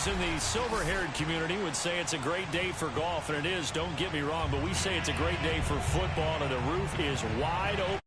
Those in the silver-haired community would say it's a great day for golf, and it is, don't get me wrong, but we say it's a great day for football, and the roof is wide open.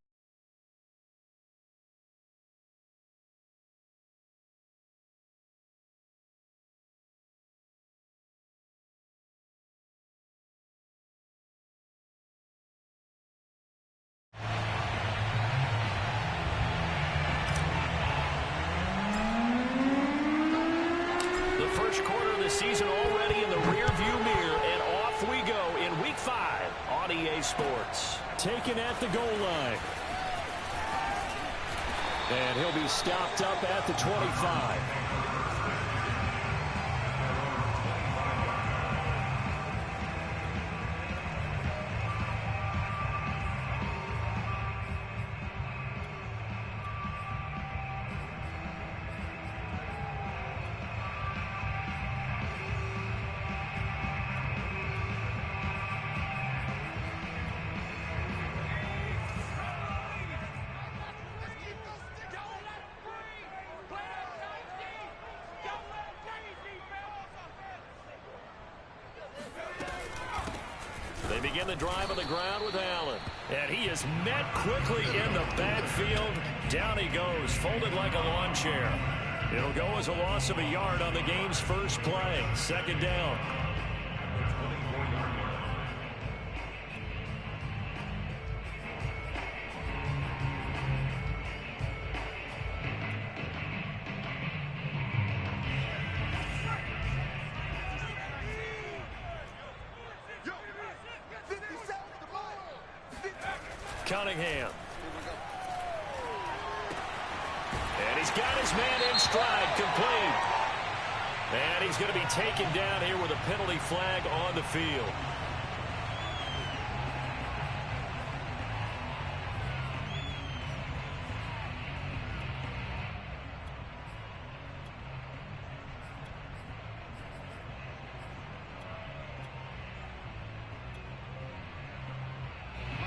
First quarter of the season already in the rearview mirror, and off we go in Week 5 on EA Sports. Taken at the goal line. And he'll be stopped up at the 25. They begin the drive on the ground with Allen. And he is met quickly in the backfield. Down he goes, folded like a lawn chair. It'll go as a loss of a yard on the game's first play. Second down. Cunningham. And he's got his man in stride, complete. And he's going to be taken down here with a penalty flag on the field.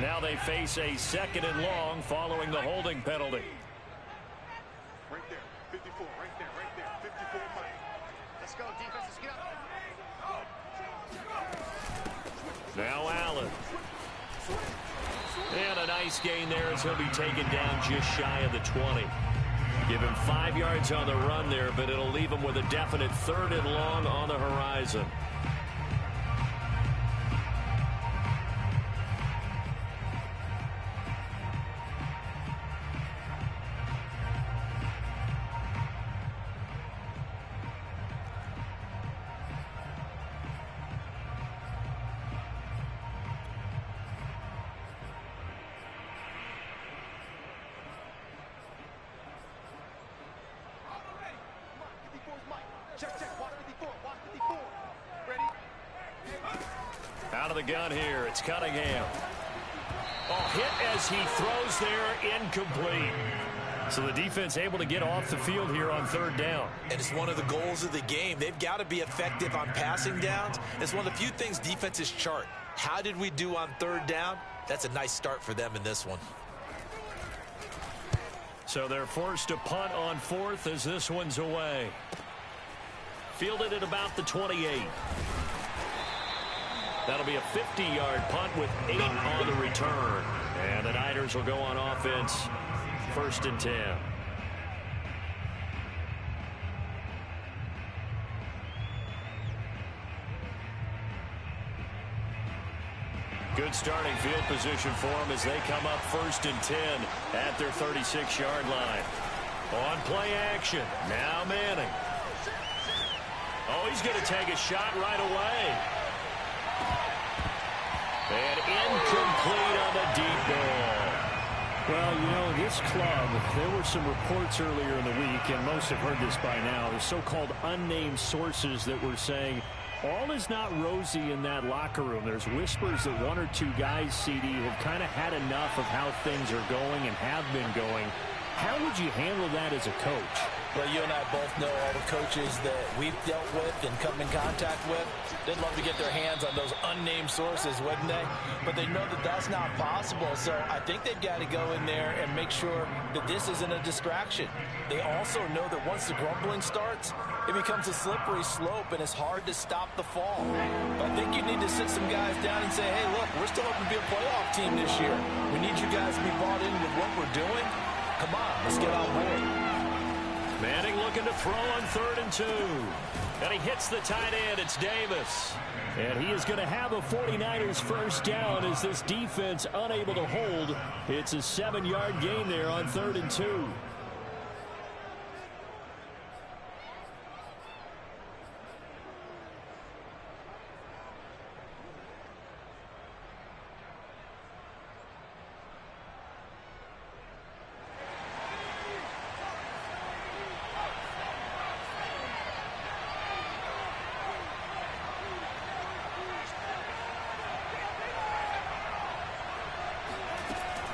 Now they face a second and long following the holding penalty. Right there, 54, right there, 54, Mike. Let's go, defense, let's get up. Now Allen. And a nice gain there as he'll be taken down just shy of the 20. Give him 5 yards on the run there, but it'll leave him with a definite third and long on the horizon. Out of the gun here, it's Cunningham. Oh, hit as he throws there, incomplete. So the defense able to get off the field here on third down. And it's one of the goals of the game. They've got to be effective on passing downs. It's one of the few things defenses chart. How did we do on third down? That's a nice start for them in this one. So they're forced to punt on fourth as this one's away. Fielded at about the 28. That'll be a 50-yard punt with 8 on the return. And the Niners will go on offense, 1st and 10. Good starting field position for them as they come up 1st and 10 at their 36-yard line. On play action. Now Manning. Oh, he's going to take a shot right away. And incomplete on the deep ball. Well, you know, this club, there were some reports earlier in the week, and most have heard this by now, the so-called unnamed sources that were saying all is not rosy in that locker room. There's whispers that 1 or 2 guys, CD, have kind of had enough of how things are going and have been going. How would you handle that as a coach? Well, you and I both know all the coaches that we've dealt with and come in contact with. They'd love to get their hands on those unnamed sources, wouldn't they? But they know that that's not possible. So I think they've got to go in there and make sure that this isn't a distraction. They also know that once the grumbling starts, it becomes a slippery slope, and it's hard to stop the fall. But I think you need to sit some guys down and say, hey, look, we're still hoping to be a playoff team this year. We need you guys to be bought in with what we're doing. Come on, let's get on board. Manning looking to throw on 3rd and 2. And he hits the tight end. It's Davis. And he is going to have a 49ers first down as this defense unable to hold. It's a 7-yard gain there on 3rd and 2.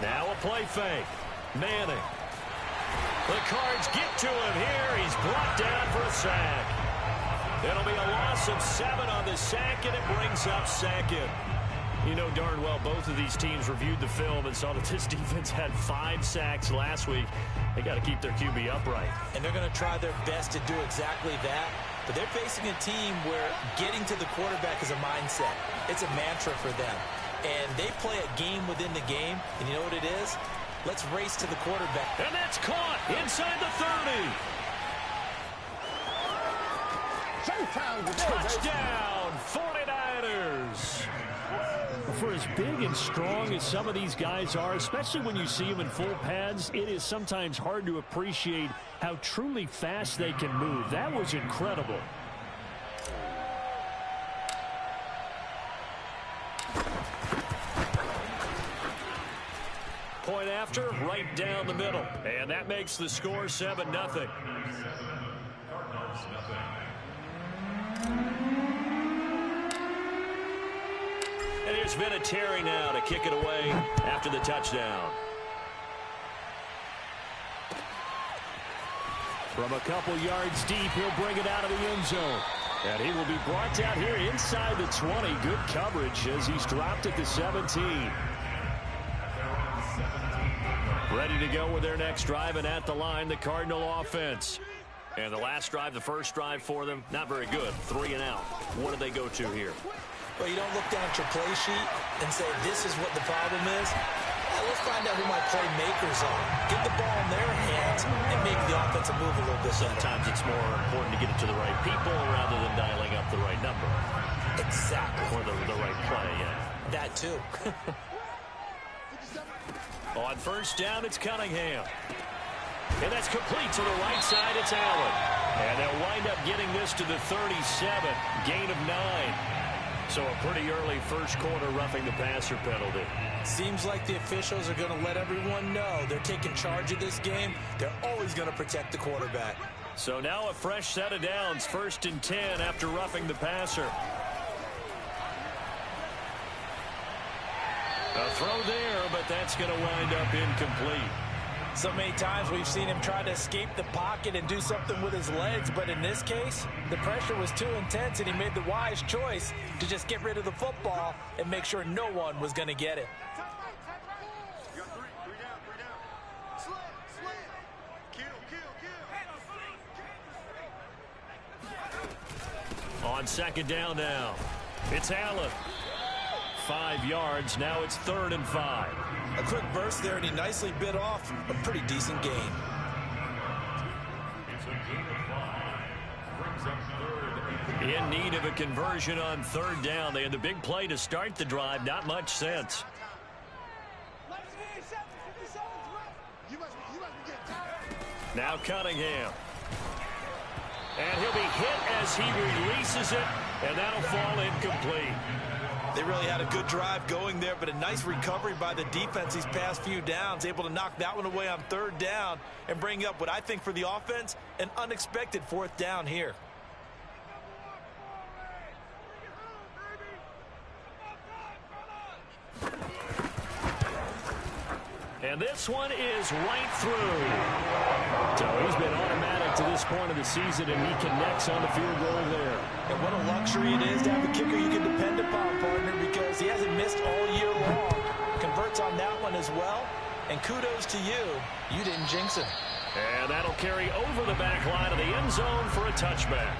Now a play fake. Manning. The Cards get to him here. He's brought down for a sack. It'll be a loss of 7 on the sack, and it brings up 2nd. You know darn well both of these teams reviewed the film and saw that this defense had 5 sacks last week. They got to keep their QB upright. And they're going to try their best to do exactly that. But they're facing a team where getting to the quarterback is a mindset. It's a mantra for them. And they play a game within the game. And you know what it is? Let's race to the quarterback. And that's caught inside the 30. Touchdown, 49ers. For as big and strong as some of these guys are, especially when you see them in full pads, it is sometimes hard to appreciate how truly fast they can move. That was incredible. Point after, right down the middle. And that makes the score 7-0. And here's Vinatieri now to kick it away after the touchdown. From a couple yards deep, he'll bring it out of the end zone. And he will be brought down here inside the 20. Good coverage as he's dropped at the 17. Ready to go with their next drive, and at the line, the Cardinal offense. And the last drive, the first drive for them, not very good. 3 and out. What do they go to here? Well, you don't look down at your play sheet and say, this is what the problem is. Let's find out who my playmakers are. Get the ball in their hands and make the offensive move a little bit better. Sometimes it's more important to get it to the right people rather than dialing up the right number. Exactly. Or the right play, yeah. That too. On first down, it's Cunningham. And that's complete to the right side. It's Allen. And they'll wind up getting this to the 37. Gain of 9. So a pretty early first quarter roughing the passer penalty. Seems like the officials are going to let everyone know they're taking charge of this game. They're always going to protect the quarterback. So now a fresh set of downs. 1st and 10 after roughing the passer. A throw there, but that's going to wind up incomplete. So many times we've seen him try to escape the pocket and do something with his legs, but in this case, the pressure was too intense, and he made the wise choice to just get rid of the football and make sure no one was going to get it. You got three down. Slam. Kill. On second down now, it's Allen. 5 yards. Now it's 3rd and 5. A quick burst there, and he nicely bit off a pretty decent gain. In need of a conversion on 3rd down. They had the big play to start the drive. Not much sense. Now Cunningham. And he'll be hit as he releases it, and that'll fall incomplete. They really had a good drive going there, but a nice recovery by the defense these past few downs, able to knock that one away on 3rd down and bring up what I think for the offense, an unexpected 4th down here. And this one is right through. So he's been automatic to this point of the season, and he connects on the field goal there. And what a luxury it is to have a kicker you can depend upon, partner, because he hasn't missed all year long. Converts on that one as well. And kudos to you. You didn't jinx him. And that'll carry over the back line of the end zone for a touchback.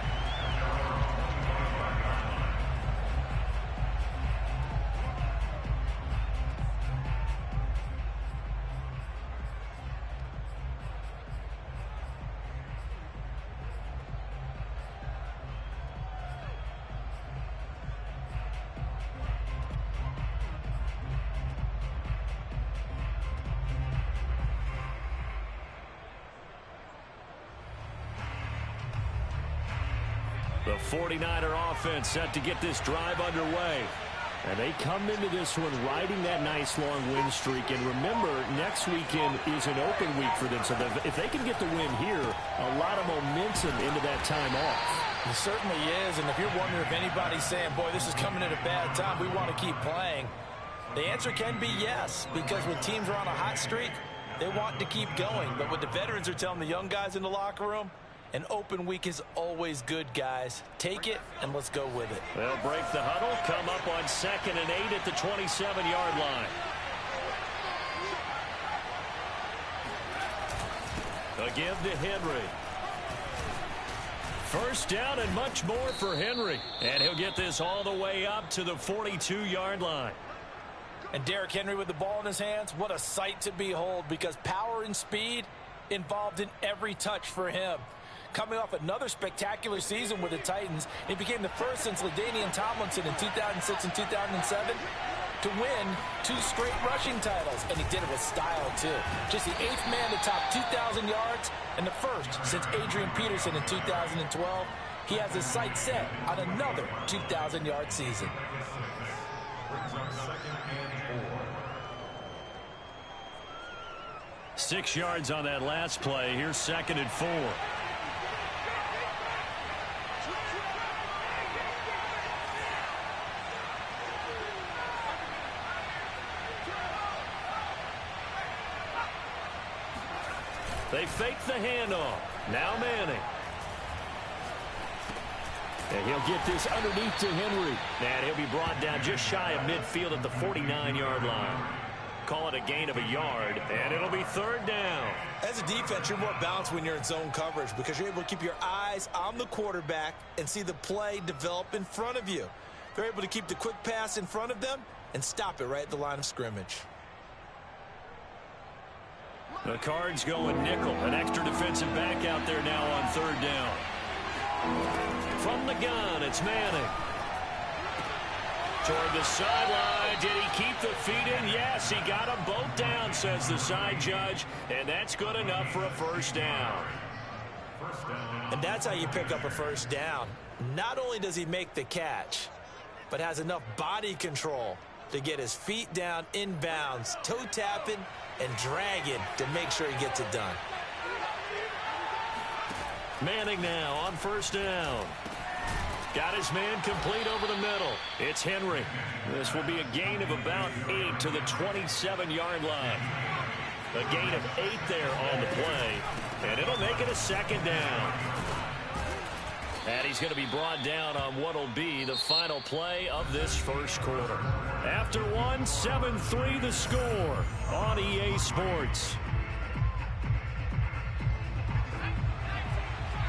The 49er offense set to get this drive underway. And they come into this one riding that nice long win streak. And remember, next weekend is an open week for them. So if they can get the win here, a lot of momentum into that time off. It certainly is. And if you're wondering if anybody's saying, boy, this is coming at a bad time, we want to keep playing, the answer can be yes. Because when teams are on a hot streak, they want to keep going. But what the veterans are telling the young guys in the locker room, an open week is always good, guys. Take it, and let's go with it. They'll break the huddle, come up on 2nd and 8 at the 27-yard line. A give to Henry. First down and much more for Henry. And he'll get this all the way up to the 42-yard line. And Derrick Henry with the ball in his hands, what a sight to behold, because power and speed involved in every touch for him. Coming off another spectacular season with the Titans, he became the first since LaDainian Tomlinson in 2006 and 2007 to win 2 straight rushing titles, and he did it with style, too. Just the 8th man to top 2,000 yards and the first since Adrian Peterson in 2012. He has his sights set on another 2,000-yard season. Six yards on that last play. Here's 2nd and 4. They fake the handoff. Now Manning. And he'll get this underneath to Henry. And he'll be brought down just shy of midfield at the 49-yard line. Call it a gain of a yard, and it'll be 3rd down. As a defense, you're more balanced when you're in zone coverage because you're able to keep your eyes on the quarterback and see the play develop in front of you. They're able to keep the quick pass in front of them and stop it right at the line of scrimmage. The Cards going nickel. An extra defensive back out there now on 3rd down. From the gun, it's Manning. Toward the sideline. Did he keep the feet in? Yes, he got them both down, says the side judge. And that's good enough for a 1st down. And that's how you pick up a 1st down. Not only does he make the catch, but has enough body control to get his feet down inbounds, toe tapping and dragging to make sure he gets it done. Manning now on 1st down. Got his man complete over the middle. It's Henry. This will be a gain of about 8 to the 27-yard line. A gain of 8 there on the play, and it'll make it a 2nd down. And he's going to be brought down on what will be the final play of this 1st quarter. After one, 7-3 the score on EA Sports.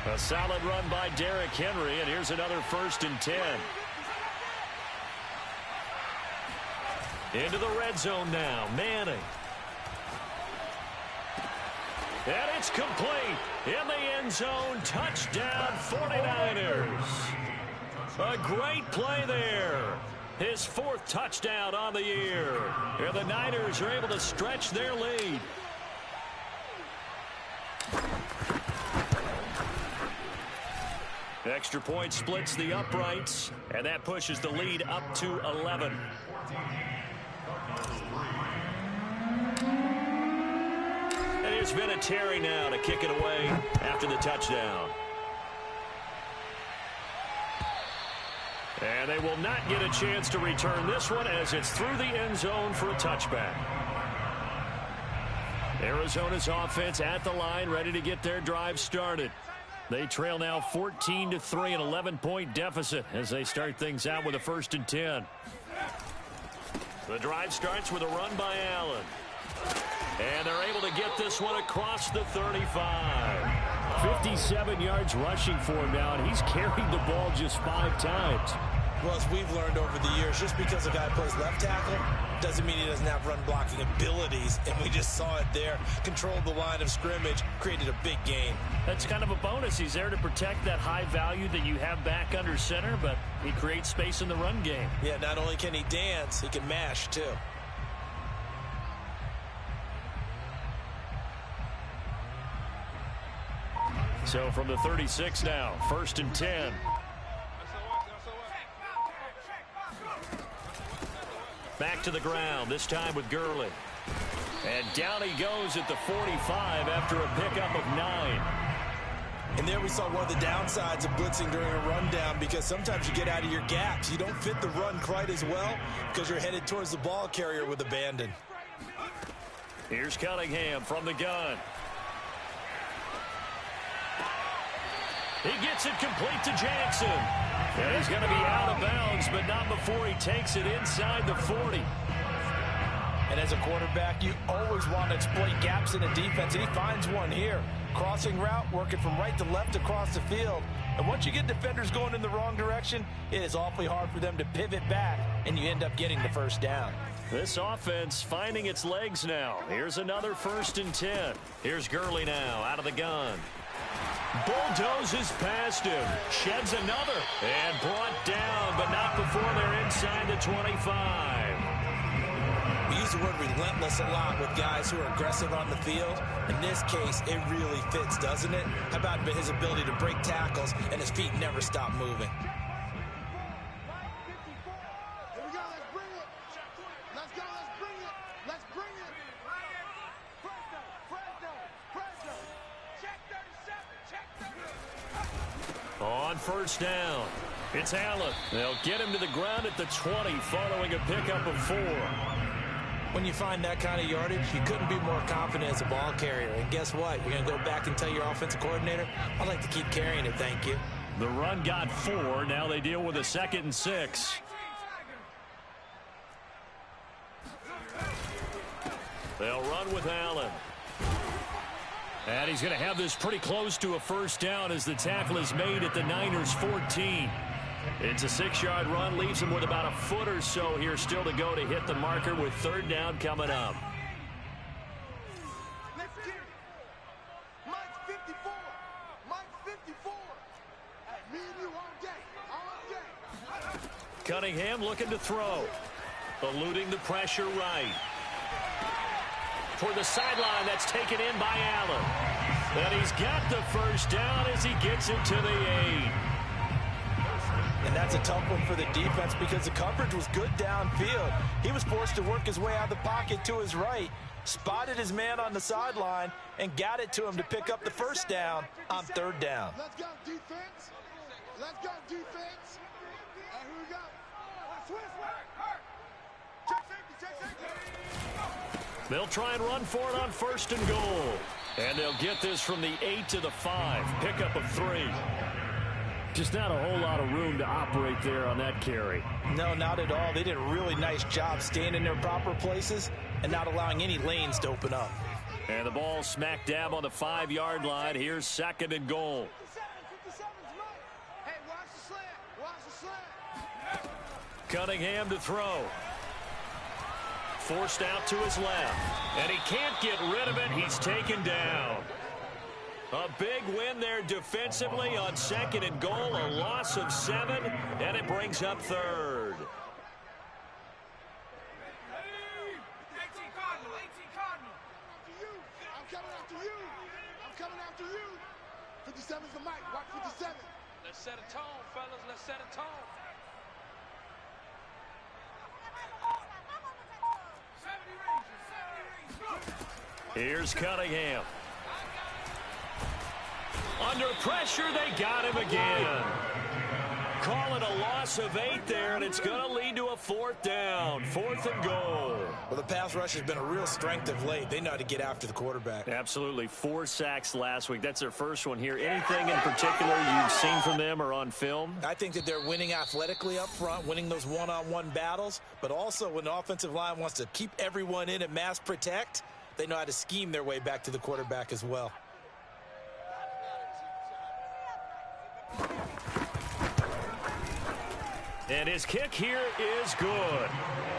A solid run by Derrick Henry, and here's another 1st and 10. Into the red zone now, Manning. And it's complete. In the end zone, touchdown 49ers. A great play there. His 4th touchdown on the year. And the Niners are able to stretch their lead. Extra point splits the uprights, and that pushes the lead up to 11. And here's Vinatieri now to kick it away after the touchdown. And they will not get a chance to return this one as it's through the end zone for a touchback. Arizona's offense at the line, ready to get their drive started. They trail now 14-3, an 11-point deficit as they start things out with a 1st and 10. The drive starts with a run by Allen. And they're able to get this one across the 35. 57 yards rushing for him now, and he's carried the ball just 5 times. Well, as we've learned over the years, just because a guy plays left tackle doesn't mean he doesn't have run blocking abilities, and we just saw it there. Controlled the line of scrimmage, created a big gain. That's kind of a bonus. He's there to protect that high value that you have back under center, but he creates space in the run game. Yeah, not only can he dance, he can mash too. So from the 36 now, 1st and 10. Back to the ground, this time with Gurley. And down he goes at the 45 after a pickup of 9. And there we saw one of the downsides of blitzing during a rundown, because sometimes you get out of your gaps. You don't fit the run quite as well because you're headed towards the ball carrier with abandon. Here's Cunningham from the gun. He gets it complete to Jackson. And he's going to be out of bounds, but not before he takes it inside the 40. And as a quarterback, you always want to exploit gaps in a defense, and he finds one here. Crossing route, working from right to left across the field. And once you get defenders going in the wrong direction, it is awfully hard for them to pivot back, and you end up getting the 1st down. This offense finding its legs now. Here's another 1st and 10. Here's Gurley now out of the gun. Bulldozes past him, sheds another, and brought down, but not before they're inside the 25. We use the word relentless a lot with guys who are aggressive on the field. In this case, it really fits, doesn't it? How about his ability to break tackles and his feet never stop moving? Here we go, let's bring it. Let's go, let's bring it. Let's bring it. Fresno. Check 37, check 37. On 1st down, it's Allen. They'll get him to the ground at the 20 following a pickup of 4. When you find that kind of yardage, you couldn't be more confident as a ball carrier. And guess what? You're going to go back and tell your offensive coordinator, I'd like to keep carrying it, thank you. The run got 4. Now they deal with a 2nd and 6. They'll run with Allen. And he's going to have this pretty close to a 1st down as the tackle is made at the Niners' 14. It's a 6-yard run, leaves him with about a foot or so here still to go to hit the marker with 3rd down coming up. Let's get it. Mike 54. Mike 54. Hey, me and you all day. All day. Cunningham looking to throw. Eluding the pressure right. For the sideline, that's taken in by Allen. And he's got the 1st down as he gets it to the 8. And that's a tough one for the defense because the coverage was good downfield. He was forced to work his way out of the pocket to his right, spotted his man on the sideline, and got it to him to pick up the 1st down on 3rd down. Let's go, defense. Let's go, defense. And here we go. Switch. Check safety. They'll try and run for it on 1st and goal. And they'll get this from the 8 to the 5. Pickup of 3. Just not a whole lot of room to operate there on that carry. No, not at all. They did a really nice job staying in their proper places and not allowing any lanes to open up. And the ball smack dab on the 5-yard line. Here's 2nd and goal. 57's right. Hey, watch the slant. Cunningham to throw. Forced out to his left. And he can't get rid of it. He's taken down. A big win there defensively on 2nd and goal. A loss of 7. And it brings up 3rd. 18 Cardinals. I'm coming after you. 57's the mic. Watch 57. Let's set a tone, fellas. Let's set a tone. Here's Cunningham. Under pressure, they got him again. call it a loss of 8 there, and it's going to lead to a 4th down. 4th and goal. Well, the pass rush has been a real strength of late. They know how to get after the quarterback. Absolutely. 4 sacks last week. That's their first one here. Anything in particular you've seen from them or on film? I think that they're winning athletically up front, winning those one-on-one battles, but also when the offensive line wants to keep everyone in and mass protect, they know how to scheme their way back to the quarterback as well. And his kick here is good.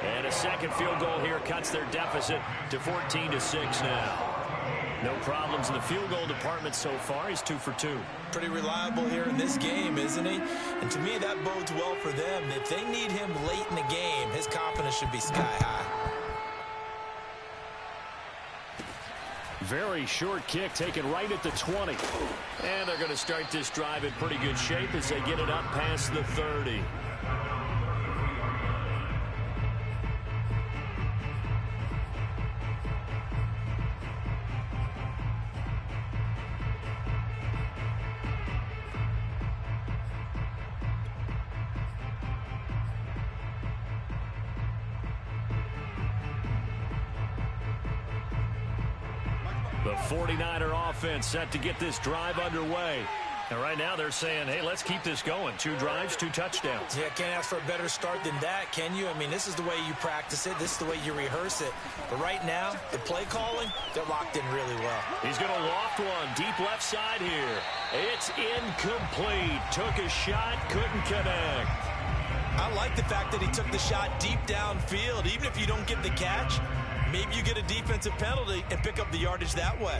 And a second field goal here cuts their deficit to 14-6 now. No problems in the field goal department so far. He's 2 for 2. Pretty reliable here in this game, isn't he? And to me, that bodes well for them. If they need him late in the game, his confidence should be sky high. Very short kick taken right at the 20. And they're going to start this drive in pretty good shape as they get it up past the 30. The 49er offense set to get this drive underway. And right now they're saying, hey, let's keep this going. 2 drives, 2 touchdowns. Yeah, can't ask for a better start than that, can you? I mean, this is the way you practice it. This is the way you rehearse it. But right now, the play calling, they're locked in really well. He's going to loft one deep left side here. It's incomplete. Took a shot, couldn't connect. I like the fact that he took the shot deep downfield. Even if you don't get the catch, maybe you get a defensive penalty and pick up the yardage that way.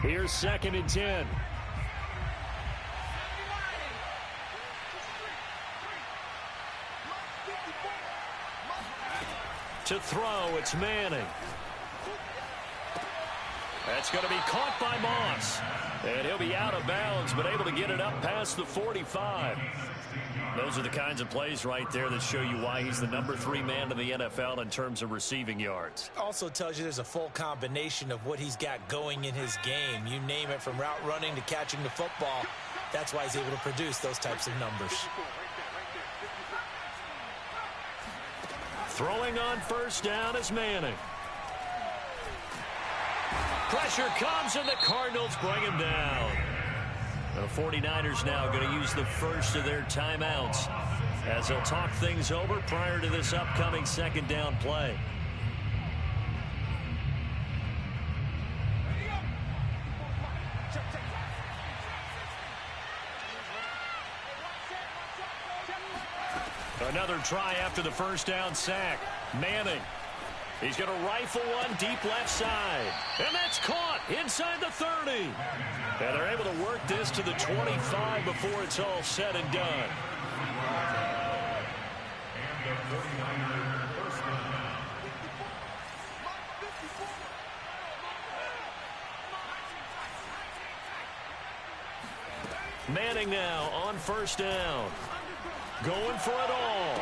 Here's 2nd and 10. To throw, it's Manning. That's going to be caught by Moss. And he'll be out of bounds, but able to get it up past the 45. Those are the kinds of plays right there that show you why he's the number 3 man in the NFL in terms of receiving yards. Also tells you there's a full combination of what he's got going in his game. You name it, from route running to catching the football. That's why he's able to produce those types of numbers. Throwing on 1st down is Manning. Pressure comes, and the Cardinals bring him down. The 49ers now going to use the first of their timeouts as they'll talk things over prior to this upcoming 2nd down play. Another try after the 1st down sack. Manning. He's going to rifle one deep left side. And that's caught inside the 30. And they're able to work this to the 25 before it's all said and done. Manning now on 1st down. Going for it all.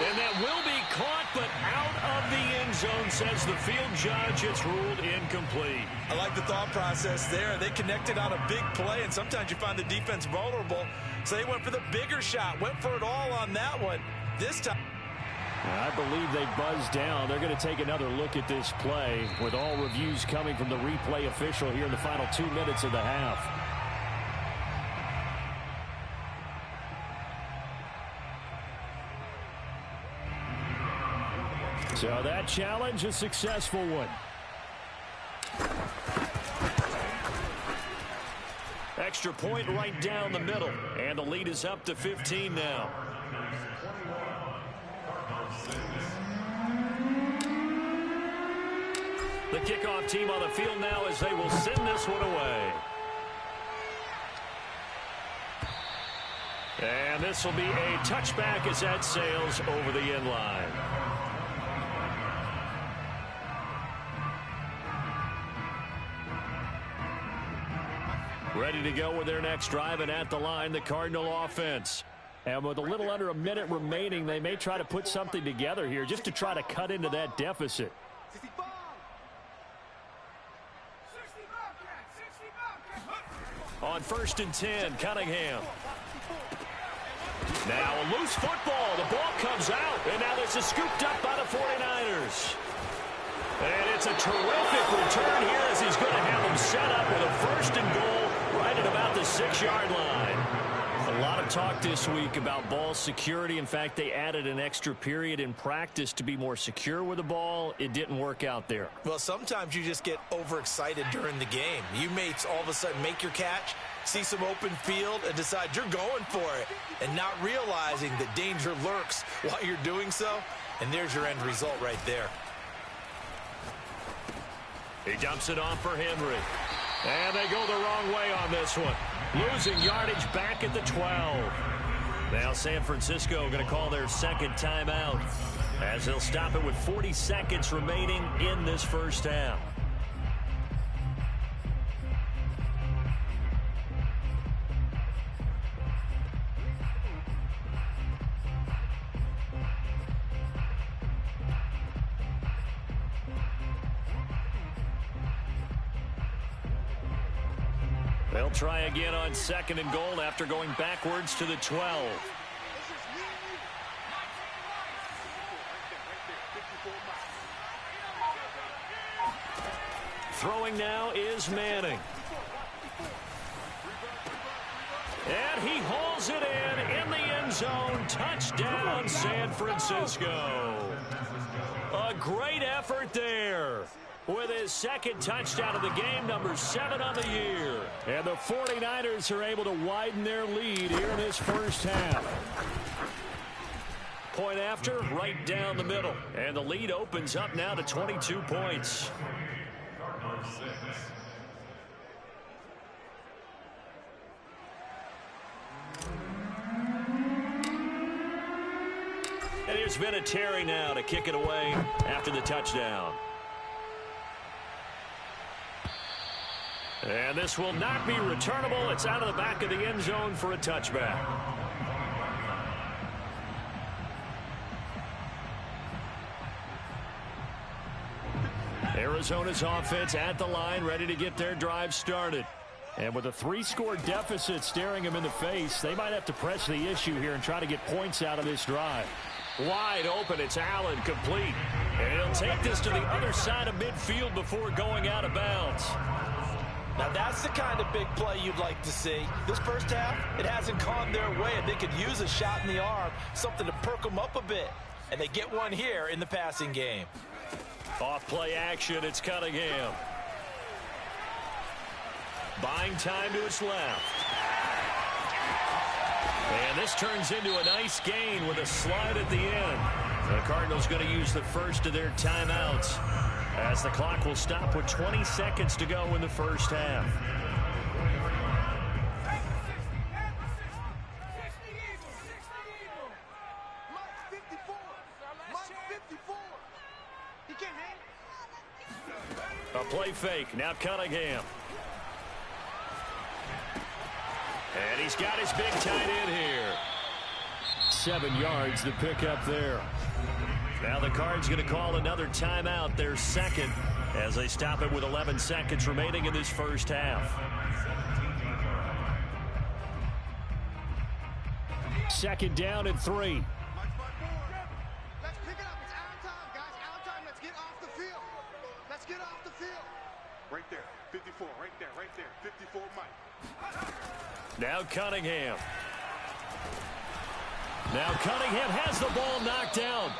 And that will be caught, but out of the end zone, says the field judge. It's ruled incomplete. I like the thought process there. They connected on a big play, and sometimes you find the defense vulnerable. So they went for the bigger shot, went for it all on that one. This time, I believe they buzzed down. They're going to take another look at this play with all reviews coming from the replay official here in the final 2 minutes of the half. So that challenge, a successful one. Extra point right down the middle. And the lead is up to 15 now. The kickoff team on the field now as they will send this one away. And this will be a touchback as that sails over the end line. Ready to go with their next drive, and at the line, the Cardinal offense. And with a little under a minute remaining, they may try to put something together here just to try to cut into that deficit. On 1st and 10, Cunningham. Now a loose football. The ball comes out. And now this is scooped up by the 49ers. And it's a terrific return here as he's going to have them set up with a 1st and goal right at about the 6-yard line. A lot of talk this week about ball security. In fact, they added an extra period in practice to be more secure with the ball. It didn't work out there. Well, sometimes you just get overexcited during the game. You may all of a sudden make your catch, see some open field, and decide you're going for it, and not realizing that danger lurks while you're doing so. And there's your end result right there. He dumps it off for Henry. And they go the wrong way on this one. Losing yardage back at the 12. Now San Francisco going to call their second timeout as they'll stop it with 40 seconds remaining in this first half. They'll try again on 2nd and goal after going backwards to the 12. Throwing now is Manning. And he hauls it in the end zone. Touchdown, San Francisco. A great effort there. With his second touchdown of the game, number 7 on the year. And the 49ers are able to widen their lead here in this first half. Point after, right down the middle. And the lead opens up now to 22 points. And here's Vinatieri now to kick it away after the touchdown. And this will not be returnable. It's out of the back of the end zone for a touchback. Arizona's offense at the line, ready to get their drive started. And with a 3-score deficit staring them in the face, they might have to press the issue here and try to get points out of this drive. Wide open, it's Allen, complete. And he'll take this to the other side of midfield before going out of bounds. Now that's the kind of big play you'd like to see. This first half, it hasn't gone their way, and they could use a shot in the arm, something to perk them up a bit. And they get one here in the passing game. Off play action, it's Cunningham. Buying time to his left. And this turns into a nice gain with a slide at the end. The Cardinals going to use the first of their timeouts as the clock will stop with 20 seconds to go in the first half. A play fake. Now Cunningham. And he's got his big tight end here. 7 yards to pick up there. Now the Cards going to call another timeout, their second, as they stop it with 11 seconds remaining in this first half. Second down and 3. Let's pick it up. It's our time, guys. Our time. Let's get off the field. Let's get off the field. Right there. 54. Right there. 54, Mike. Now Cunningham. Now Cunningham has the ball knocked down.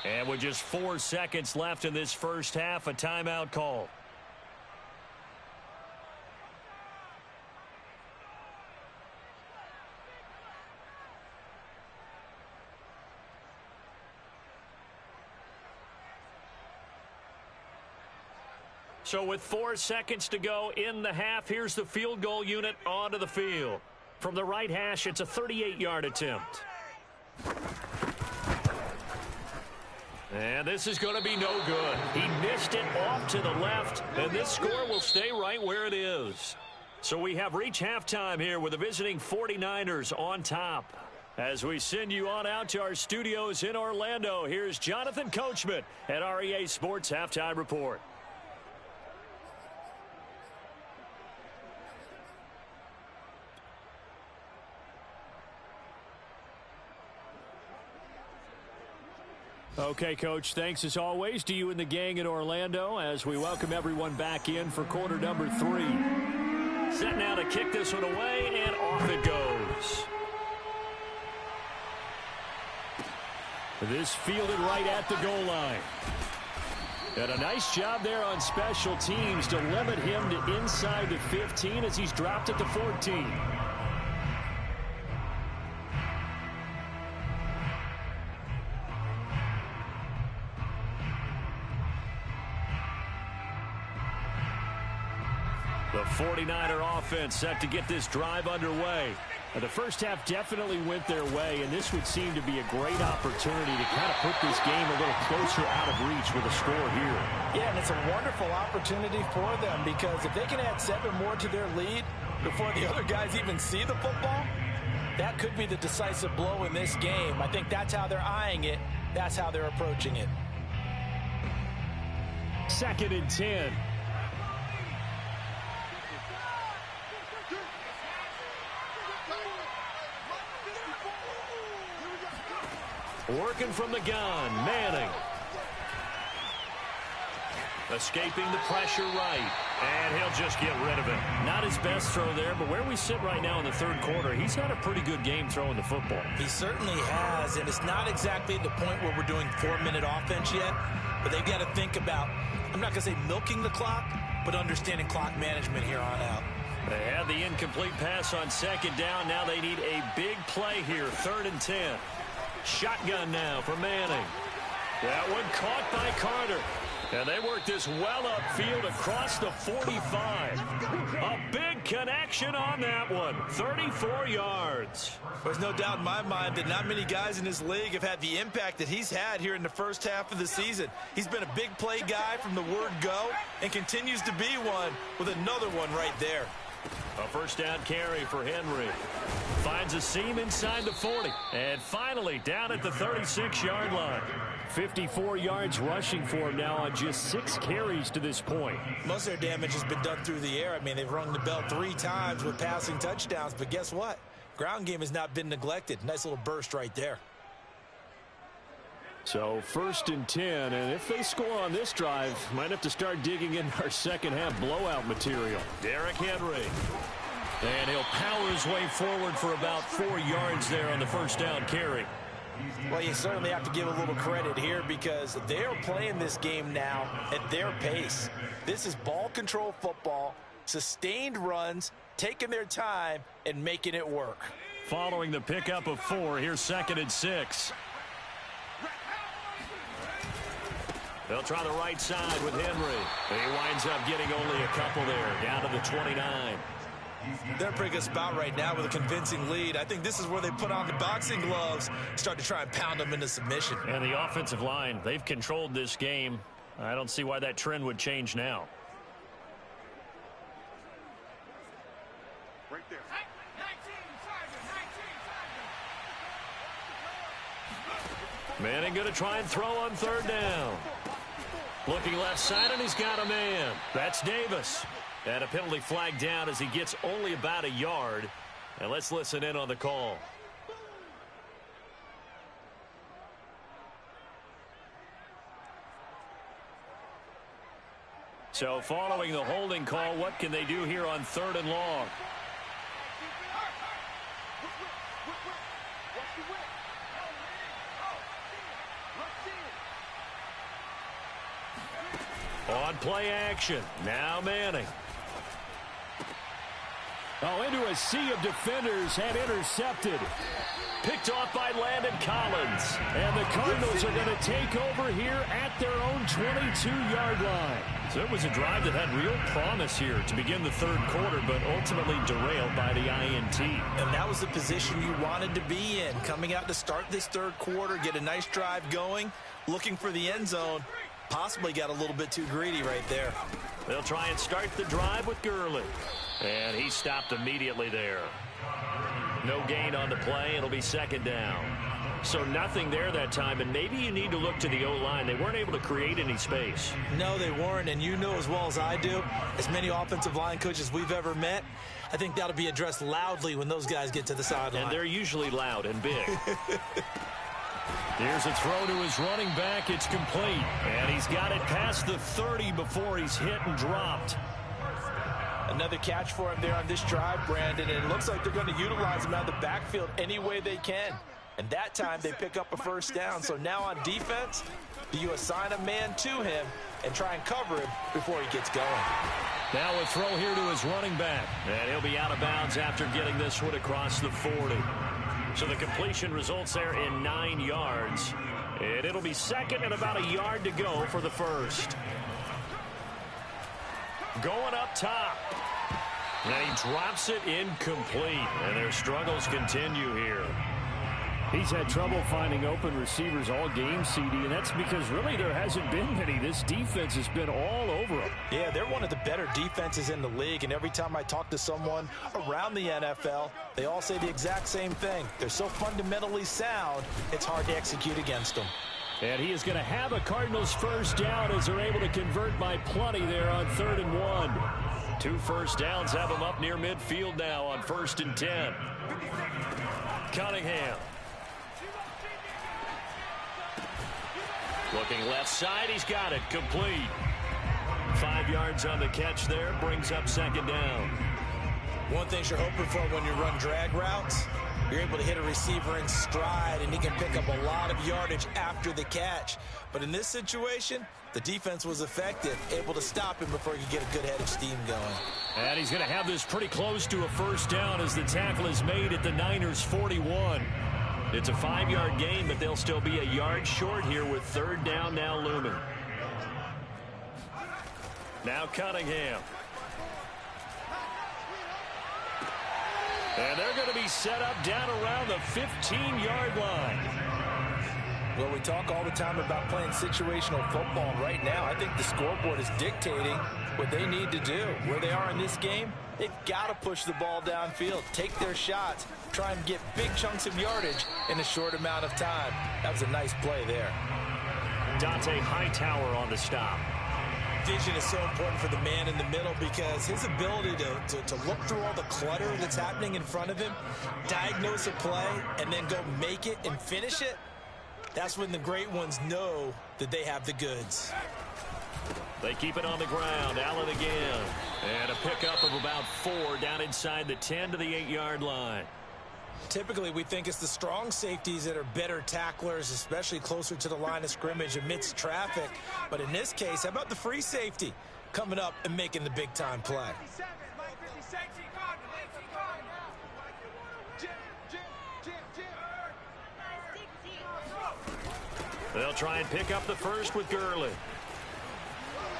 And with just 4 seconds left in this first half, a timeout call. So with 4 seconds to go in the half, here's the field goal unit onto the field. From the right hash, it's a 38-yard attempt. And this is going to be no good. He missed it off to the left, and this score will stay right where it is. So we have reached halftime here with the visiting 49ers on top. As we send you on out to our studios in Orlando, here's Jonathan Coachman at REA Sports Halftime Report. Okay, Coach, thanks as always to you and the gang in Orlando as we welcome everyone back in for quarter number 3. Set now to kick this one away, and off it goes. This fielded right at the goal line. And a nice job there on special teams to limit him to inside the 15 as he's dropped at the 14. The 49er offense set to get this drive underway. The first half definitely went their way, and this would seem to be a great opportunity to kind of put this game a little closer out of reach with a score here. Yeah, and it's a wonderful opportunity for them because if they can add 7 more to their lead before the other guys even see the football, that could be the decisive blow in this game. I think that's how they're eyeing it. That's how they're approaching it. 2nd and 10. Working from the gun, Manning. Escaping the pressure right. And he'll just get rid of it. Not his best throw there, but where we sit right now in the third quarter, he's had a pretty good game throwing the football. He certainly has, and it's not exactly at the point where we're doing 4-minute offense yet, but they've got to think about, I'm not going to say milking the clock, but understanding clock management here on out. They had the incomplete pass on 2nd down. Now they need a big play here, 3rd and 10. Shotgun now for Manning. That one caught by Carter. And they work this well upfield across the 45. A big connection on that one. 34 yards. There's no doubt in my mind that not many guys in this league have had the impact that he's had here in the first half of the season. He's been a big play guy from the word go and continues to be one with another one right there. A first down carry for Henry. Finds a seam inside the 40. And finally down at the 36-yard line. 54 yards rushing for him now on just 6 carries to this point. Most of their damage has been done through the air. I mean, they've rung the bell 3 times with passing touchdowns. But guess what? Ground game has not been neglected. Nice little burst right there. So 1st and 10, and if they score on this drive, might have to start digging in our second half blowout material. Derrick Henry. And he'll power his way forward for about 4 yards there on the first down carry. Well, you certainly have to give a little credit here because they're playing this game now at their pace. This is ball control football, sustained runs, taking their time, and making it work. Following the pickup of 4, here's 2nd and 6. They'll try the right side with Henry. He winds up getting only a couple there, down to the 29. They're in a pretty good spot right now with a convincing lead. I think this is where they put on the boxing gloves, start to try and pound them into submission. And the offensive line, they've controlled this game. I don't see why that trend would change now. Right there. Manning going to try and throw on 3rd down. Looking left side, and he's got a man. That's Davis. And a penalty flag down as he gets only about a yard. And let's listen in on the call. So following the holding call, what can they do here on 3rd and long? On play action. Now Manning. Oh, into a sea of defenders and intercepted. Picked off by Landon Collins. And the Cardinals are going to take over here at their own 22-yard line. So it was a drive that had real promise here to begin the third quarter, but ultimately derailed by the INT. And that was the position you wanted to be in. Coming out to start this third quarter, get a nice drive going, looking for the end zone. Possibly got a little bit too greedy right there. They'll try and start the drive with Gurley. And he stopped immediately there. No gain on the play. It'll be second down. So nothing there that time, and maybe you need to look to the O-line. They weren't able to create any space. No, they weren't, and you know as well as I do, as many offensive line coaches we've ever met, I think that'll be addressed loudly when those guys get to the sideline. And they're usually loud and big. Here's a throw to his running back. It's complete. And he's got it past the 30 before he's hit and dropped. Another catch for him there on this drive, Brandon. And it looks like they're going to utilize him out of the backfield any way they can. And that time they pick up a first down. So now on defense, do you assign a man to him and try and cover him before he gets going? Now a throw here to his running back. And he'll be out of bounds after getting this one across the 40. So the completion results there in 9 yards. And it'll be second and about a yard to go for the first. Going up top. And he drops it incomplete. And their struggles continue here. He's had trouble finding open receivers all game, CD, and that's because really there hasn't been many. This defense has been all over him. Yeah, they're one of the better defenses in the league, and every time I talk to someone around the NFL, they all say the exact same thing. They're so fundamentally sound, it's hard to execute against them. And he is going to have a Cardinals first down as they're able to convert by plenty there on 3rd and 1. 2 first downs have him up near midfield now on 1st and 10. Cunningham. Looking left side, he's got it, complete. 5 yards on the catch there, brings up second down. One thing you're hoping for when you run drag routes, you're able to hit a receiver in stride, and he can pick up a lot of yardage after the catch. But in this situation, the defense was effective, able to stop him before he could get a good head of steam going. And he's going to have this pretty close to a first down as the tackle is made at the Niners' 41. It's a 5-yard gain, but they'll still be a yard short here with 3rd down now looming. Now Cunningham. And they're going to be set up down around the 15-yard line. Well, we talk all the time about playing situational football. And right now, I think the scoreboard is dictating what they need to do. Where they are in this game, they've got to push the ball downfield, take their shots, try and get big chunks of yardage in a short amount of time. That was a nice play there. Dante Hightower on the stop. Vision is so important for the man in the middle because his ability to look through all the clutter that's happening in front of him, diagnose a play, and then go make it and finish it, that's when the great ones know that they have the goods. They keep it on the ground. Allen again. And a pickup of about 4 down inside the 10 to the 8-yard line. Typically, we think it's the strong safeties that are better tacklers, especially closer to the line of scrimmage amidst traffic. But in this case, how about the free safety coming up and making the big-time play? They'll try and pick up the first with Gurley.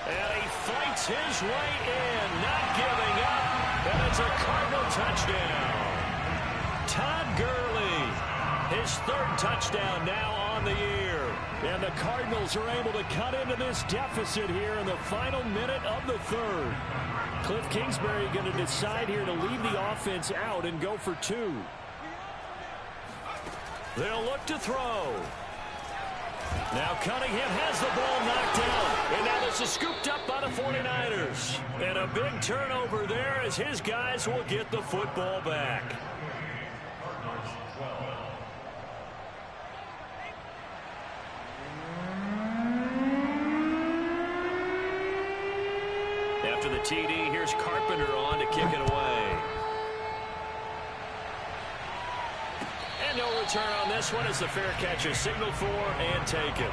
And he fights his way in, not giving up. And it's a Cardinal touchdown. Todd Gurley, his 3rd touchdown now on the year. And the Cardinals are able to cut into this deficit here in the final minute of the 3rd. Cliff Kingsbury going to decide here to leave the offense out and go for 2. They'll look to throw. Now Cunningham has the ball knocked down. And now this is scooped up by the 49ers. And a big turnover there as his guys will get the football back. After the TD, here's Carpenter on to kick it away. And no return on this one as the fair catch is signaled for and taken.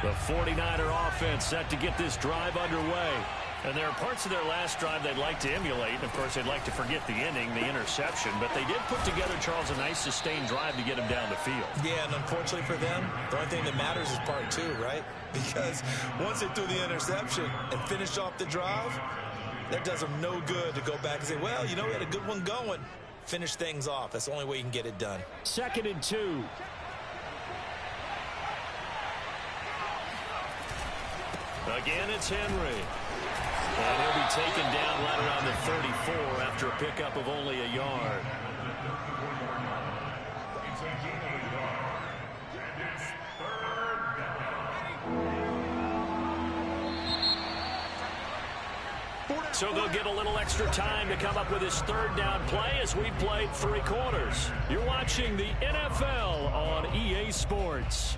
The 49er offense set to get this drive underway. And there are parts of their last drive they'd like to emulate. And, of course, they'd like to forget the inning, the interception. But they did put together, Charles, a nice sustained drive to get him down the field. Yeah, and unfortunately for them, the only thing that matters is part 2, right? Because once they threw the interception and finished off the drive, That does them no good to go back and say, well, you know, we had a good one going. Finish things off. That's the only way you can get it done. 2nd and 2. Again, it's Henry. And he'll be taken down right around the 34 after a pickup of only a yard. So they'll get a little extra time to come up with his 3rd down play as we've played 3 quarters. You're watching the NFL on EA Sports.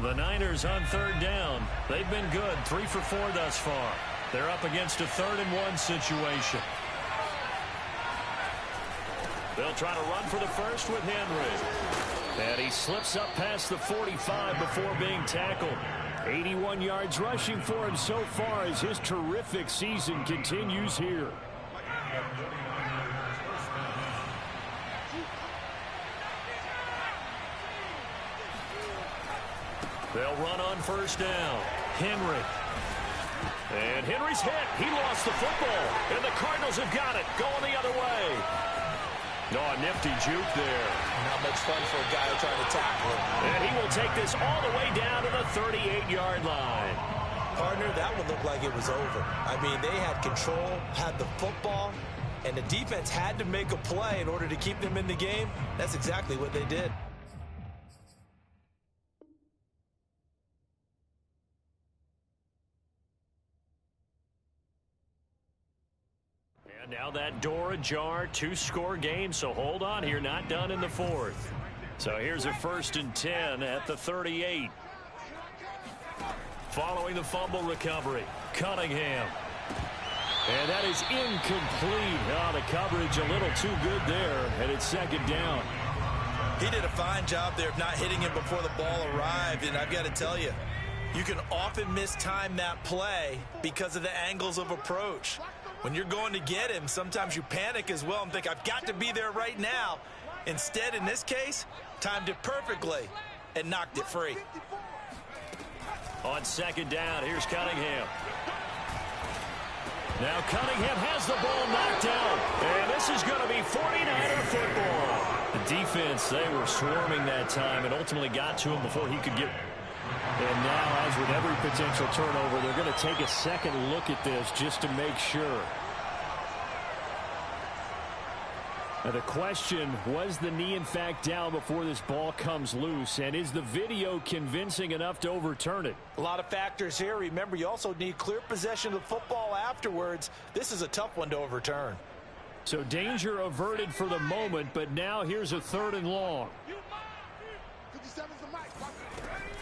The Niners on 3rd down. They've been good, 3 for 4 thus far. They're up against a 3rd and 1 situation. They'll try to run for the first with Henry. And he slips up past the 45 before being tackled. 81 yards rushing for him so far as his terrific season continues here. They'll run on 1st down. Henry. And Henry's hit. He lost the football. And the Cardinals have got it. Going the other way. Oh, nifty juke there. Not much fun for a guy trying to tackle him. And he will take this all the way down to the 38-yard line. Partner, that would look like it was over. I mean, they had control, had the football, and the defense had to make a play in order to keep them in the game. That's exactly what they did. And now that door ajar, 2-score game, so hold on here, not done in the 4th. So here's a 1st and 10 at the 38. Following the fumble recovery, Cunningham. And that is incomplete. Oh, the coverage a little too good there, and it's 2nd down. He did a fine job there of not hitting him before the ball arrived, and I've got to tell you, you can often mistime that play because of the angles of approach. When you're going to get him, sometimes you panic as well and think, I've got to be there right now. Instead, in this case, timed it perfectly and knocked it free. On 2nd down, here's Cunningham. Now Cunningham has the ball knocked out. And this is going to be 49er football. The defense, they were swarming that time and ultimately got to him before he could get. And now, as with every potential turnover, they're going to take a second look at this just to make sure. Now the question, was the knee in fact down before this ball comes loose? And is the video convincing enough to overturn it? A lot of factors here. Remember, you also need clear possession of the football afterwards. This is a tough one to overturn. So danger averted for the moment, but now here's a 3rd and long.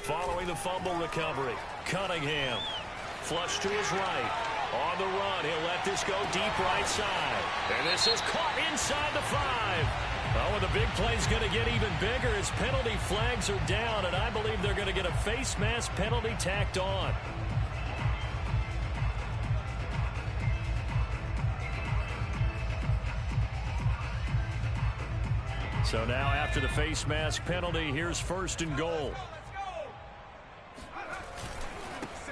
Following the fumble recovery, Cunningham. Flush to his right. On the run, he'll let this go deep right side. And this is caught inside the 5. Oh, and the big play's going to get even bigger as penalty flags are down, and I believe they're going to get a face mask penalty tacked on. So now after the face mask penalty, here's 1st and goal.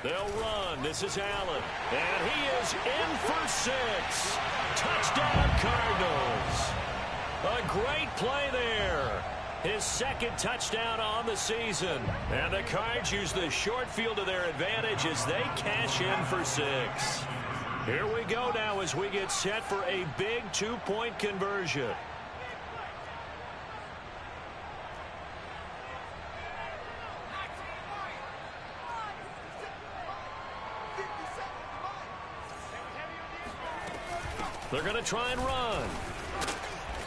They'll run. This is Allen. And he is in for 6. Touchdown, Cardinals. A great play there. His 2nd touchdown on the season. And the Cards use the short field to their advantage as they cash in for 6. Here we go now as we get set for a big 2-point conversion. They're going to try and run.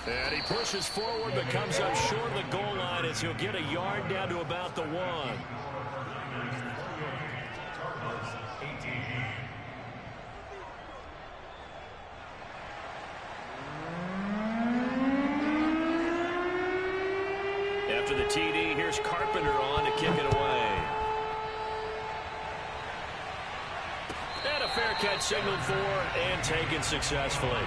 And he pushes forward but comes up short of the goal line as he'll get a yard down to about the 1. After the TD, here's Carpenter on to kick it away. And a fair catch signaled for and taken successfully.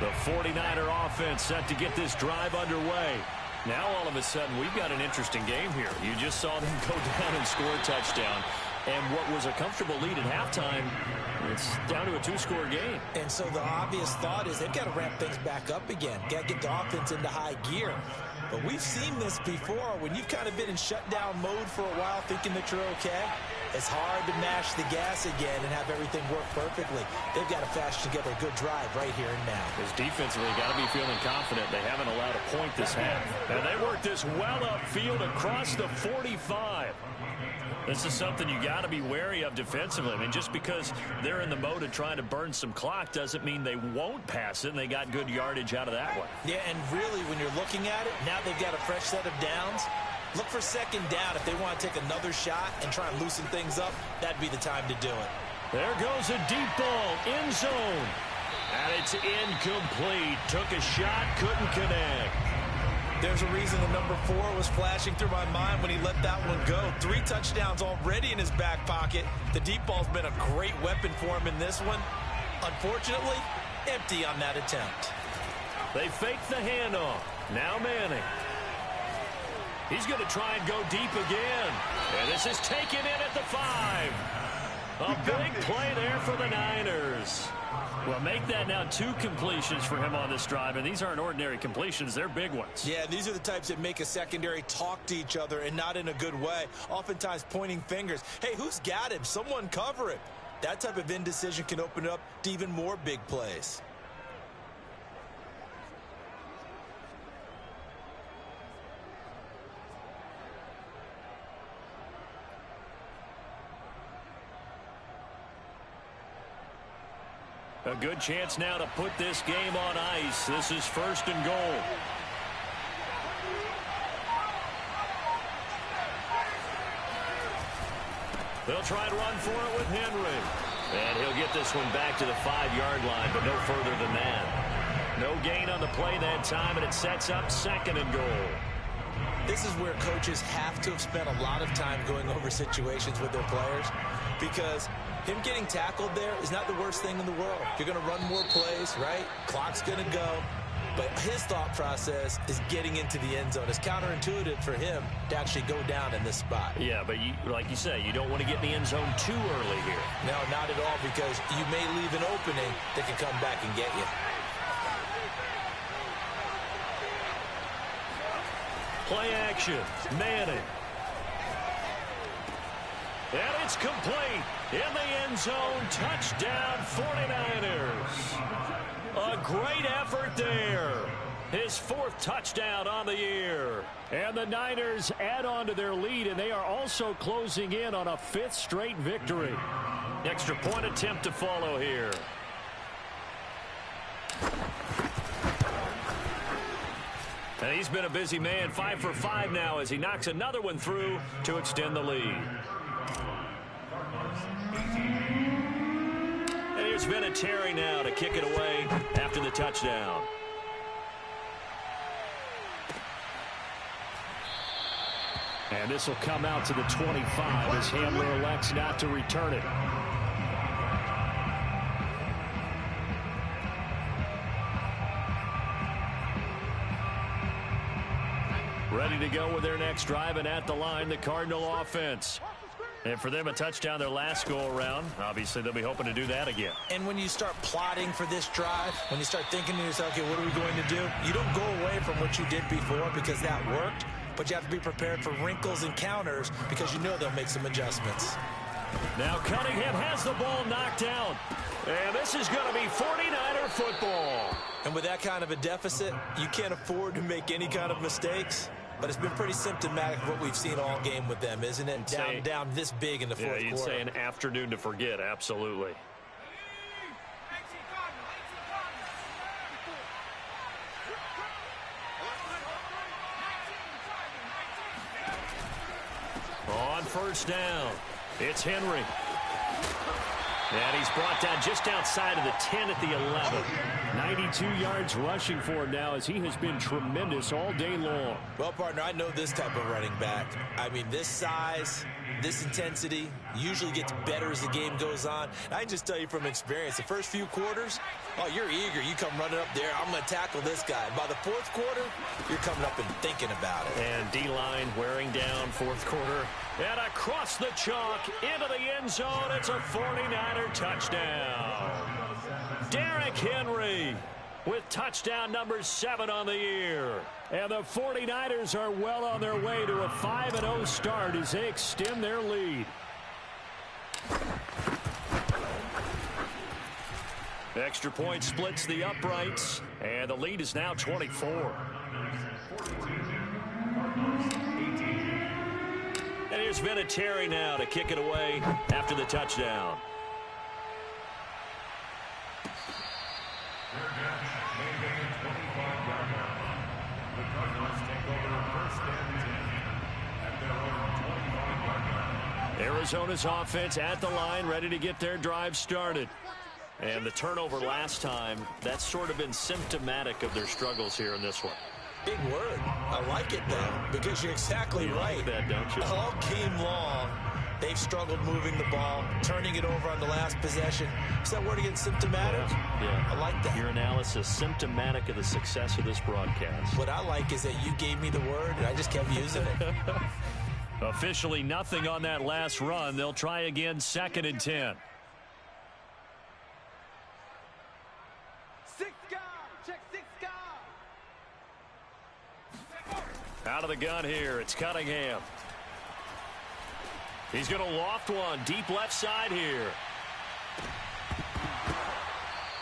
The 49er offense set to get this drive underway. Now all of a sudden we've got an interesting game here. You just saw them go down and score a touchdown. And what was a comfortable lead at halftime, it's down to a two-score game. And so the obvious thought is they've got to ramp things back up again. Got to get the offense into high gear. But we've seen this before. When you've kind of been in shutdown mode for a while thinking that you're okay, it's hard to mash the gas again and have everything work perfectly. They've got to fashion together a good drive right here and now. Because defensively, got to be feeling confident. They haven't allowed a point this half. And they work this well upfield across the 45. This is something you got to be wary of defensively. I mean, just because they're in the mode of trying to burn some clock doesn't mean they won't pass it, and they got good yardage out of that one. Yeah, and really, when you're looking at it, now they've got a fresh set of downs. Look for second down. If they want to take another shot and try and loosen things up, that'd be the time to do it. There goes a deep ball, end zone. And it's incomplete. Took a shot, couldn't connect. There's a reason the number 4 was flashing through my mind when he let that one go. 3 touchdowns already in his back pocket. The deep ball's been a great weapon for him in this one. Unfortunately, empty on that attempt. They fake the handoff. Now Manning. He's going to try and go deep again. And this is taken in at the 5. A big play there for the Niners. Well, make that now 2 completions for him on this drive, and these aren't ordinary completions. They're big ones. Yeah, these are the types that make a secondary talk to each other and not in a good way, oftentimes pointing fingers. Hey, who's got him? Someone cover him. That type of indecision can open up to even more big plays. A good chance now to put this game on ice. This is 1st and goal. They'll try to run for it with Henry. And he'll get this one back to the 5-yard line, but no further than that. No gain on the play that time, and it sets up 2nd and goal. This is where coaches have to have spent a lot of time going over situations with their players, because him getting tackled there is not the worst thing in the world. You're going to run more plays, right? Clock's going to go. But his thought process is getting into the end zone. It's counterintuitive for him to actually go down in this spot. Yeah, but like you say, you don't want to get in the end zone too early here. No, not at all, because you may leave an opening that can come back and get you. Play action. Manning. And it's complete. In the end zone, touchdown 49ers. A great effort there. His 4th touchdown on the year. And the Niners add on to their lead, and they are also closing in on a 5th straight victory. Extra point attempt to follow here. And he's been a busy man, 5 for 5 now as he knocks another one through to extend the lead. And here's Vinatieri now to kick it away after the touchdown. And this will come out to the 25 as Hamler elects not to return it. Ready to go with their next drive, and at the line, the Cardinal offense. And for them, a touchdown their last go-around. Obviously, they'll be hoping to do that again. And when you start plotting for this drive, when you start thinking to yourself, okay, what are we going to do? You don't go away from what you did before because that worked, but you have to be prepared for wrinkles and counters because you know they'll make some adjustments. Now Cunningham has the ball knocked down. And this is going to be 49er football. And with that kind of a deficit, you can't afford to make any kind of mistakes. But it's been pretty symptomatic of what we've seen all game with them, isn't it? Down this big in the fourth quarter. Yeah, you'd say an afternoon to forget, absolutely. On 1st down, it's Henry. And he's brought down just outside of the 10 at the 11. 92 yards rushing for him now as he has been tremendous all day long. Well, partner, I know this type of running back. I mean, this size, this intensity usually gets better as the game goes on. And I can just tell you from experience, the first few quarters, oh, you're eager. You come running up there, I'm going to tackle this guy. By the fourth quarter, you're coming up and thinking about it. And D-line wearing down fourth quarter. And across the chalk into the end zone, it's a 49er touchdown. Derrick Henry with touchdown number 7 on the year. And the 49ers are well on their way to a 5-0 start as they extend their lead. Extra point splits the uprights, and the lead is now 24. And here's Vinatieri now to kick it away after the touchdown. Arizona's offense at the line, ready to get their drive started. And the turnover last time, that's sort of been symptomatic of their struggles here in this one. Big word. I like it, though, because you're exactly right. Like that, don't you? All game long, they've struggled moving the ball, turning it over on the last possession. Is that word again, symptomatic? Yeah. I like that. Your analysis, symptomatic of the success of this broadcast. What I like is that you gave me the word, and I just kept using it. Officially nothing on that last run. They'll try again, 2nd and 10. 6 guard. Check 6 guard. Out of the gun here, it's Cunningham. He's going to loft one, deep left side here.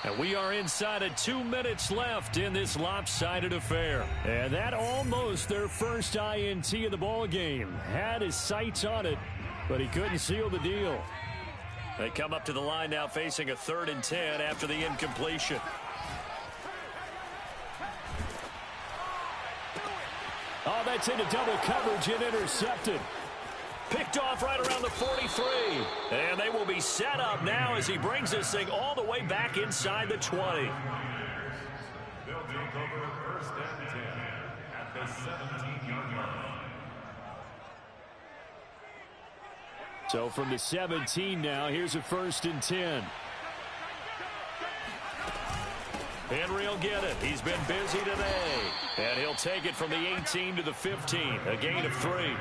And we are inside of 2 minutes left in this lopsided affair. And that almost their first INT of the ball game. Had his sights on it, but he couldn't seal the deal. They come up to the line now facing a 3rd and 10 after the incompletion. Oh, that's into double coverage and intercepted. Picked off right around the 43. And they will be set up now as he brings this thing all the way back inside the 20. They'll take over 1st and 10 at the 17-yard line. So from the 17 now, here's a 1st and 10. Henry will get it. He's been busy today. And he'll take it from the 18 to the 15. A gain of 3.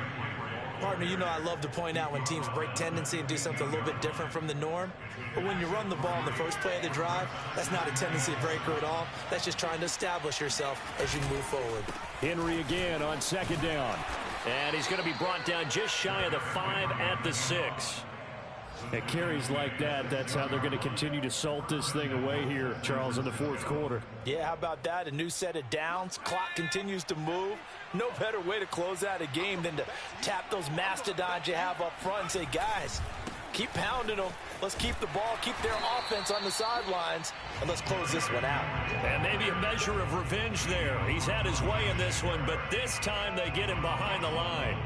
Partner, you know I love to point out when teams break tendency and do something a little bit different from the norm. But when you run the ball in the first play of the drive, that's not a tendency breaker at all. That's just trying to establish yourself as you move forward. Henry again on 2nd down. And he's going to be brought down just shy of the 5 at the 6. At carries like that, that's how they're going to continue to salt this thing away here, Charles, in the 4th quarter. Yeah, how about that? A new set of downs. Clock continues to move. No better way to close out a game than to tap those mastodons you have up front and say, guys, keep pounding them. Let's keep the ball, keep their offense on the sidelines, and let's close this one out. And maybe a measure of revenge there. He's had his way in this one, but this time they get him behind the line.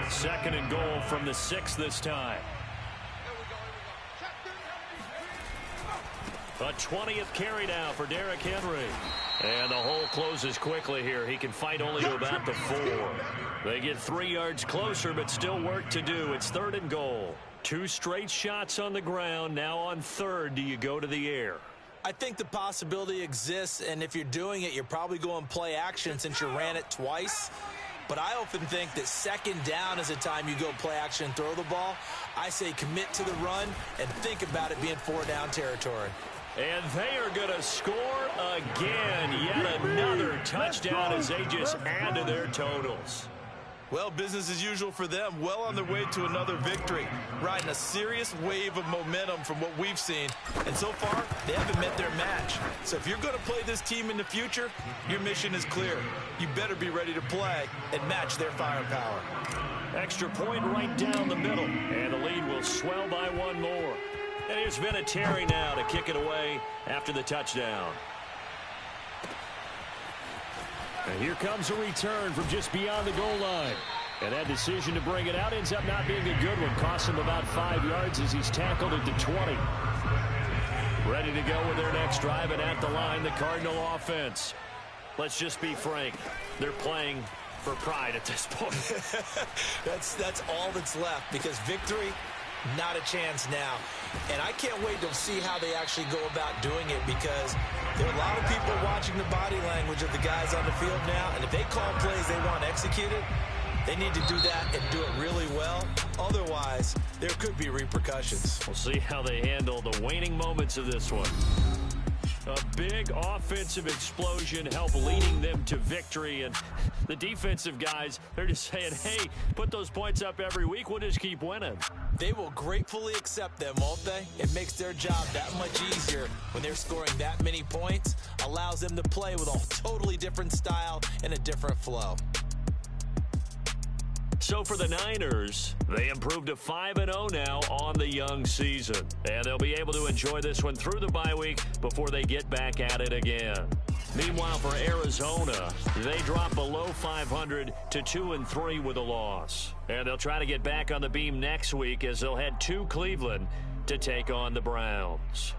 2nd and goal from the 6 this time. A 20th carry now for Derrick Henry. And the hole closes quickly here. He can fight only to about the 4. They get 3 yards closer, but still work to do. It's 3rd and goal. 2 straight shots on the ground. Now on 3rd, do you go to the air? I think the possibility exists, and if you're doing it, you're probably going play action since you ran it twice. But I often think that 2nd down is a time you go play action and throw the ball. I say commit to the run and think about it being 4-down territory. And they are going to score again. Yet another touchdown as they just add to their totals. Well, business as usual for them. Well on their way to another victory. Riding a serious wave of momentum from what we've seen. And so far, they haven't met their match. So if you're going to play this team in the future, your mission is clear. You better be ready to play and match their firepower. Extra point right down the middle. And the lead will swell by 1 more. And here's Vinatieri now to kick it away after the touchdown. And here comes a return from just beyond the goal line. And that decision to bring it out ends up not being a good one. Costs him about 5 yards as he's tackled at the 20. Ready to go with their next drive, and at the line, the Cardinal offense. Let's just be frank. They're playing for pride at this point. That's all that's left, because victory, not a chance now. And I can't wait to see how they actually go about doing it, because there are a lot of people watching the body language of the guys on the field now, and if they call plays they want executed, they need to do that and do it really well. Otherwise, there could be repercussions. We'll see how they handle the waning moments of this one. A big offensive explosion helped leading them to victory. And the defensive guys, they're just saying, hey, put those points up every week. We'll just keep winning. They will gratefully accept them, won't they? It makes their job that much easier when they're scoring that many points. Allows them to play with a totally different style and a different flow. So for the Niners, they improved to 5-0 now on the young season. And they'll be able to enjoy this one through the bye week before they get back at it again. Meanwhile, for Arizona, they drop below 500 to 2-3 with a loss. And they'll try to get back on the beam next week as they'll head to Cleveland to take on the Browns.